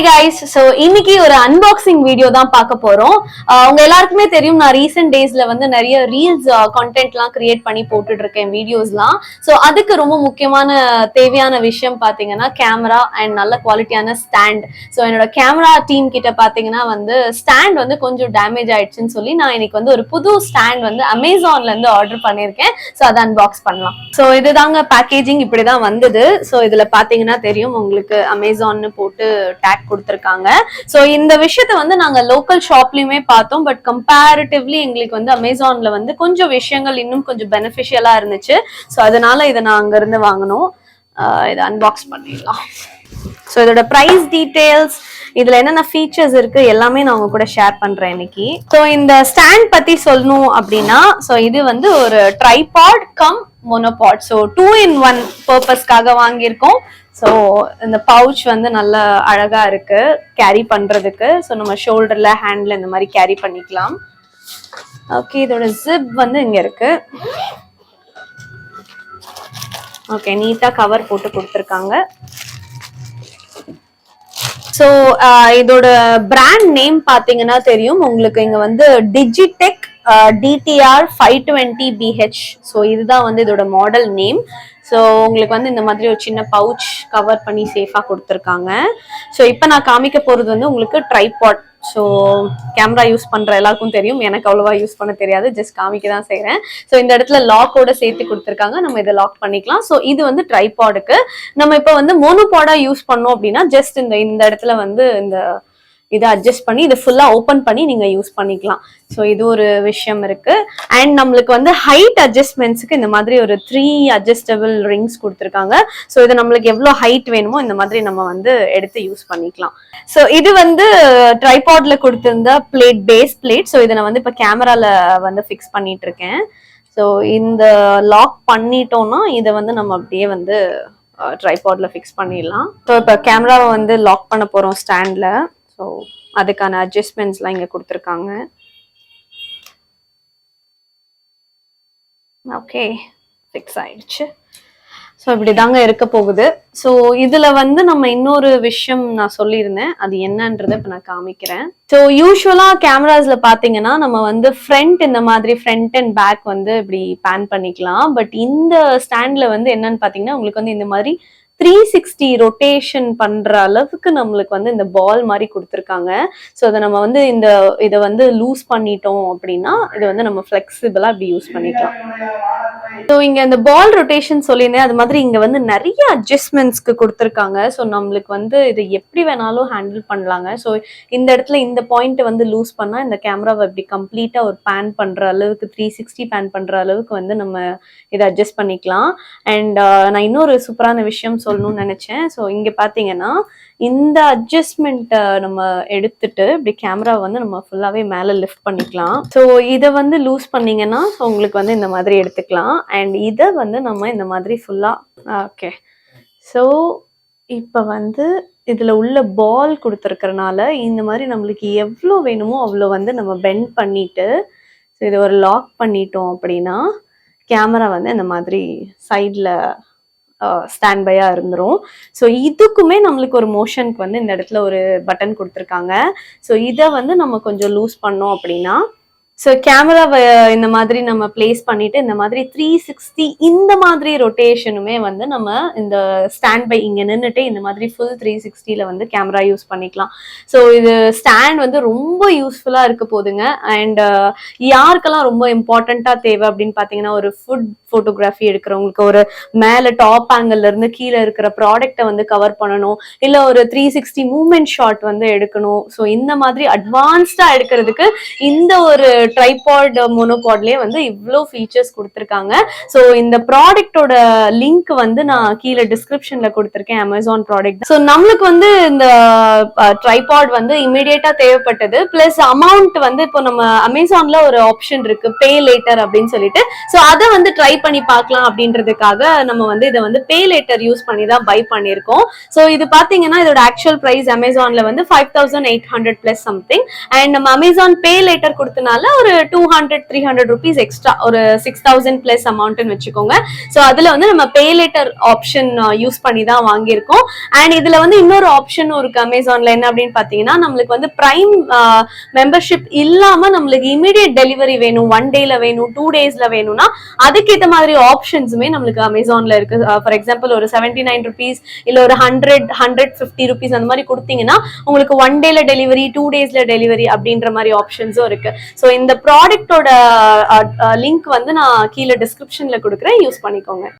Guys, so இன்னைக்கு ஒரு unboxing video தான் பார்க்க போறோம். உங்க எல்லாருக்குமே தெரியும், நான் ரீசெண்ட் டேஸ்ல வந்து நிறைய ரீல்ஸ் கான்டென்ட்லாம் கிரியேட் பண்ணி போட்டுட்டு இருக்கேன், வீடியோஸ்லாம். ஸோ அதுக்கு ரொம்ப முக்கியமான தேவையான விஷயம் பார்த்தீங்கன்னா கேமரா அண்ட் நல்ல குவாலிட்டியான ஸ்டாண்ட். ஸோ என்னோட கேமரா டீம் கிட்ட பார்த்தீங்கன்னா வந்து ஸ்டாண்ட் வந்து கொஞ்சம் டேமேஜ் ஆயிடுச்சுன்னு சொல்லி நான் இன்னைக்கு வந்து ஒரு புது ஸ்டாண்ட் வந்து அமேசான்ல இருந்து ஆர்டர் பண்ணியிருக்கேன். ஸோ அதை அன்பாக்ஸ் பண்ணலாம். ஸோ இதுதாங்க பேக்கேஜிங், இப்படிதான் வந்தது. ஸோ இதுல பாத்தீங்கன்னா தெரியும் உங்களுக்கு அமேசான்னு போட்டு டேக் கொடுத்திருக்காங்க. சோ இந்த விஷயத்த வந்து நாங்க லோக்கல் ஷாப்லயுமே பார்த்தோம். பட் கம்பேரிட்டிவ்லி எங்களுக்கு வந்து அமேசான்ல வந்து கொஞ்சம் விஷயங்கள் இன்னும் கொஞ்சம் பெனிஃபிஷியலா இருந்துச்சு. சோ அதனால இதை நான் அங்க இருந்து வாங்கணும். இதை அன்பாக்ஸ் பண்ணிடலாம். ஸோ இதோட ப்ரைஸ் டீடைல்ஸ், இதுல என்னென்ன ஃபீச்சர்ஸ் இருக்கு எல்லாமே நான் உங்க கூட ஷேர் பண்றேன் இன்னைக்கு. ஸோ இந்த ஸ்டாண்ட் பத்தி சொல்லணும் அப்படின்னா, ஸோ இது வந்து ஒரு tripod come monopod. So 2-in-1 பர்பஸ்க்காக வாங்கியிருக்கோம். ஸோ இந்த பவுச் வந்து நல்லா அழகா இருக்கு கேரி பண்றதுக்கு. ஸோ நம்ம ஷோல்டர்ல ஹேண்ட்ல இந்த மாதிரி கேரி பண்ணிக்கலாம். ஓகே, இதோட ஜிப் வந்து இங்க இருக்கு. ஓகே, நீட்டா கவர் போட்டு கொடுத்துருக்காங்க. ஸோ இதோட பிராண்ட் நேம் பாத்தீங்கன்னா தெரியும் உங்களுக்கு, இங்க வந்து டிஜிடெக் DTR 520BH. ஸோ இதுதான் வந்து இதோட மாடல் நேம். ஸோ உங்களுக்கு வந்து இந்த மாதிரி ஒரு சின்ன பவுச் கவர் பண்ணி சேஃபா கொடுத்துருக்காங்க. ஸோ இப்போ நான் காமிக்க போறது வந்து உங்களுக்கு ட்ரைபாட். ஸோ கேமரா யூஸ் பண்ற எல்லாருக்கும் தெரியும், எனக்கு அவ்வளவா யூஸ் பண்ண தெரியாது, ஜஸ்ட் காமிக்க தான் செய்யறேன். ஸோ இந்த இடத்துல லாக்கோட சேர்த்து கொடுத்துருக்காங்க, நம்ம இதை லாக் பண்ணிக்கலாம். ஸோ இது வந்து ட்ரைபாடுக்கு. நம்ம இப்போ வந்து மோனோபாடா யூஸ் பண்ணோம் அப்படின்னா ஜஸ்ட் இந்த இடத்துல வந்து இந்த இதை அட்ஜஸ்ட் பண்ணி இதை ஃபுல்லா ஓப்பன் பண்ணி நீங்க யூஸ் பண்ணிக்கலாம். ஸோ இது ஒரு விஷயம் இருக்கு. அண்ட் நம்மளுக்கு வந்து ஹைட் அட்ஜஸ்ட்மெண்ட்ஸுக்கு இந்த மாதிரி ஒரு 3 அட்ஜஸ்டபிள் ரிங்ஸ் கொடுத்துருக்காங்க. ஸோ இது நம்மளுக்கு எவ்வளோ ஹைட் வேணுமோ இந்த மாதிரி நம்ம வந்து எடுத்து யூஸ் பண்ணிக்கலாம். ஸோ இது வந்து ட்ரைபாட்ல கொடுத்திருந்த பிளேட், பேஸ் பிளேட். ஸோ இதை நான் வந்து இப்போ கேமரால வந்து ஃபிக்ஸ் பண்ணிட்டு இருக்கேன். ஸோ இந்த லாக் பண்ணிட்டோம்னா இதை வந்து நம்ம அப்படியே வந்து ட்ரைபாட்ல ஃபிக்ஸ் பண்ணிடலாம். ஸோ இப்போ கேமராவை வந்து லாக் பண்ண போறோம் ஸ்டாண்ட்ல. ஸோ அதுக்கான அட்ஜஸ்ட்மெண்ட்ஸ்லாம் இங்கே கொடுத்துருக்காங்க. ஓகே, ஃபிக்ஸ் ஆயிடுச்சு. ஸோ இப்படி தாங்க இருக்க போகுது. ஸோ இதுல வந்து நம்ம இன்னொரு விஷயம் நான் சொல்லியிருந்தேன், அது என்னன்றதை இப்போ நான் காமிக்கிறேன். ஸோ யூஸ்வலா கேமராஸ்ல பாத்தீங்கன்னா நம்ம வந்து ஃப்ரண்ட் இந்த மாதிரி ஃப்ரண்ட் அண்ட் பேக் வந்து இப்படி பேன் பண்ணிக்கலாம். பட் இந்த ஸ்டாண்ட்ல வந்து என்னன்னு பாத்தீங்கன்னா உங்களுக்கு வந்து இந்த மாதிரி 360 ரொட்டேஷன் பண்ற அளவுக்கு நம்மளுக்கு வந்து இந்த பால் மாதிரி கொடுத்துருக்காங்க. ஸோ அதை நம்ம வந்து இதை வந்து லூஸ் பண்ணிட்டோம் அப்படின்னா இதை வந்து நம்ம ஃபிளெக்சிபிளா இப்படி யூஸ் பண்ணிக்கலாம். ஸோ இங்க இந்த பால் ரொட்டேஷன் சொல்லியிருந்தேன், அது மாதிரி இங்க வந்து நிறைய அட்ஜஸ்ட்மெண்ட்ஸ்க்கு கொடுத்துருக்காங்க. ஸோ நம்மளுக்கு வந்து இதை எப்படி வேணாலும் ஹேண்டில் பண்ணலாங்க. ஸோ இந்த இடத்துல இந்த பாயிண்ட் வந்து லூஸ் பண்ணா இந்த கேமராவை இப்படி கம்ப்ளீட்டா ஒரு பேன் பண்ற அளவுக்கு 360 பேன் பண்ற அளவுக்கு வந்து நம்ம இதை அட்ஜஸ்ட் பண்ணிக்கலாம். அண்ட் நான் இன்னொரு சூப்பரான விஷயம் சொல்லணும்னு நினைச்சேன். ஸோ இங்க பாத்தீங்கன்னா இந்த அட்ஜஸ்ட்மெண்ட்டை நம்ம எடுத்துட்டு இப்படி கேமரா வந்து நம்ம ஃபுல்லாவே மேல லிஃப்ட் பண்ணிக்கலாம். ஸோ இதை வந்து லூஸ் பண்ணீங்கன்னா உங்களுக்கு வந்து இந்த மாதிரி எடுத்துக்கலாம். அண்ட் இதை வந்து நம்ம இந்த மாதிரி ஃபுல்லா ஓகே. ஸோ இப்போ வந்து இதுல உள்ள பால் கொடுத்துருக்கறனால இந்த மாதிரி நம்மளுக்கு எவ்வளோ வேணுமோ அவ்வளோ வந்து நம்ம பெண்ட் பண்ணிட்டு ஸோ இதை ஒரு லாக் பண்ணிட்டோம் அப்படின்னா கேமரா வந்து இந்த மாதிரி சைட்ல ஸ்டாண்ட் பையா இருந்துரும். ஸோ இதுக்குமே நம்மளுக்கு ஒரு மோஷனுக்கு வந்து இந்த இடத்துல ஒரு பட்டன் கொடுத்துருக்காங்க. ஸோ இதை வந்து நம்ம கொஞ்சம் லூஸ் பண்ணோம் அப்படின்னா ஸோ கேமராவை இந்த மாதிரி நம்ம பிளேஸ் பண்ணிட்டு இந்த மாதிரி 360 இந்த மாதிரி ரொட்டேஷனுமே வந்து நம்ம இந்த ஸ்டாண்ட் பை இங்க நின்றுட்டு இந்த மாதிரி ஃபுல் 360ல வந்து கேமரா யூஸ் பண்ணிக்கலாம். ஸோ இது ஸ்டாண்ட் வந்து ரொம்ப யூஸ்ஃபுல்லா இருக்க போதுங்க. அண்ட் யாருக்கெல்லாம் ரொம்ப இம்பார்ட்டண்டா தேவை அப்படின்னு பாத்தீங்கன்னா, ஒரு ஃபுட் போட்டோகிராஃபி எடுக்கிறவங்களுக்கு ஒரு மேல டாப் ஆங்கிள் இருந்து கீழே இருக்கிற ப்ராடக்டை வந்து கவர் பண்ணணும், இல்ல ஒரு 360 மூவ்மெண்ட் ஷாட் வந்து எடுக்கணும். ஸோ இந்த மாதிரி அட்வான்ஸ்டா எடுக்கிறதுக்கு இந்த ஒரு ட்ரைபாட் மோனோபாட்லயே வந்து இவ்வளோ ஃபீச்சர்ஸ் கொடுத்துருக்காங்க. ஸோ இந்த ப்ராடக்டோட லிங்க் வந்து நான் கீழே டிஸ்கிரிப்ஷன்ல கொடுத்துருக்கேன், அமேசான் ப்ராடக்ட். ஸோ நம்மளுக்கு வந்து இந்த ட்ரைபாட் வந்து இமீடியட்டா தேவைப்பட்டது. பிளஸ் அமௌண்ட் வந்து இப்போ நம்ம அமேசான்ல ஒரு ஆப்ஷன் இருக்கு, பே லேட்டர் அப்படின்னு சொல்லிட்டு. ஸோ அதை வந்து ட்ரை பண்ணி பார்க்கலாம் அப்படின்றதுக்காக நம்ம வந்து இதை வந்து பே லேட்டர் யூஸ் பண்ணி தான் பை பண்ணியிருக்கோம். ஸோ இது பாத்தீங்கன்னா இதோட ஆக்சுவல் பிரைஸ் அமேசான்ல வந்து 5800 பிளஸ் சம்திங். அண்ட் நம்ம அமேசான் பே லேட்டர் கொடுத்தனால ஒரு 200-300 ருபீஸ் எக்ஸ்ட்ரா, ஒரு 6000 பிளஸ் அமௌண்ட்னு வச்சுக்கோங்க. ஸோ அதுல வந்து நம்ம பே லேட்டர் ஆப்ஷன் யூஸ் பண்ணி தான் வாங்கியிருக்கோம். அண்ட் இதுல வந்து இன்னொரு ஆப்ஷனும் இருக்கு அமேசான்ல. என்ன அப்படின்னு பாத்தீங்கன்னா, நம்மளுக்கு வந்து பிரைம் மெம்பர்ஷிப் இல்லாம நம்மளுக்கு இமீடியட் டெலிவரி வேணும், 1 டேல வேணும், 2 டேஸ்ல வேணும்னா அதுக்கேற்ற மாதிரி ஆப்ஷன்ஸுமே நம்மளுக்கு அமேசான்ல இருக்கு. ஃபார் எக்ஸாம்பிள் ஒரு 79 ருபீஸ் இல்ல ஒரு 150 ருபீஸ் அந்த மாதிரி கொடுத்தீங்கன்னா உங்களுக்கு 1 டேல டெலிவரி, 2 டேஸ்ல டெலிவரி அப்படின்ற மாதிரி ஆப்ஷன்ஸும் இருக்கு. ஸோ இந்த ப்ராடக்டோட லிங்க் வந்து நான் கீழே டிஸ்கிரிப்ஷன்ல கொடுக்குறேன், யூஸ் பண்ணிக்கோங்க.